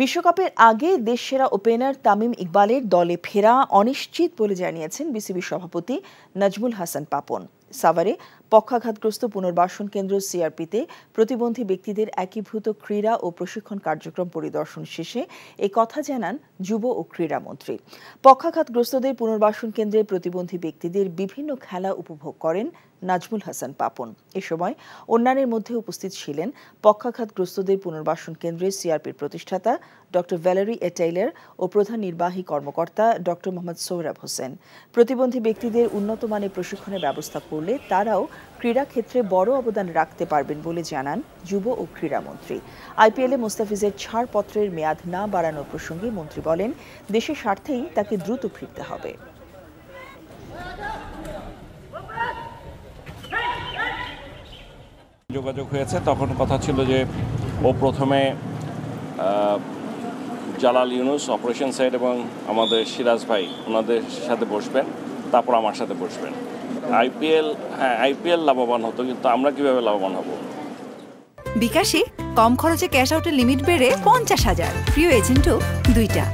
বিশ্বকাপের আগে দেশসেরা ওপেনার তামিম ইকবালের দলে ফেরা অনিশ্চিত বলে জানিয়েছেন বিসিবির সভাপতি নাজমুল হাসান পাপন। সাভারে পক্ষাঘাতগ্রস্ত পুনর্বাসন কেন্দ্র সিআরপিতে প্রতিবন্ধী ব্যক্তিদের একীভূত ক্রীড়া ও প্রশিক্ষণ কার্যক্রম পরিদর্শন শেষে এ কথা জানান যুব ও ক্রীড়ামন্ত্রী। পক্ষাঘাতগ্রস্তদের পুনর্বাসন কেন্দ্রে প্রতিবন্ধী ব্যক্তিদের বিভিন্ন খেলা উপভোগ করেন নাজমুল হাসান পাপন। এ সময় অন্যান্যের মধ্যে উপস্থিত ছিলেন পক্ষাঘাতগ্রস্তদের পুনর্বাসন কেন্দ্রের সিআরপির প্রতিষ্ঠাতা ডক্টর ভ্যালেরি এ টেইলর ও প্রধান নির্বাহী কর্মকর্তা ডক্টর মোহাম্মদ সোহরাব হোসেন। প্রতিবন্ধী ব্যক্তিদের উন্নত মানের প্রশিক্ষণের ব্যবস্থা করলে তারাও ক্রীড়া ক্ষেত্রে বড় অবদান রাখতে পারবেন বলে জানান যুব ও ক্রীড়ামন্ত্রী। আইপিএলে মোস্তাফিজের ছাড়পত্রের মেয়াদ না বাড়ানোর প্রসঙ্গে মন্ত্রী বলেন, দেশের স্বার্থেই তাকে দ্রুত ফিরতে হবে। যোগাযোগ হয়েছে, তখন কথা ছিল যে ও প্রথমে জালাল ইউনুস অপারেশন সাইড এবং আমাদের সিরাজ ভাই ওনাদের সাথে বসবেন, তারপর আমার সাথে বসবেন। আইপিএল লাভবান হতো, কিন্তু আমরা কিভাবে লাভবান হব? বিকাশে কম খরচে ক্যাশ আউটের লিমিট বেড়ে 50,000, প্রিয় এজেন্টও 2টা।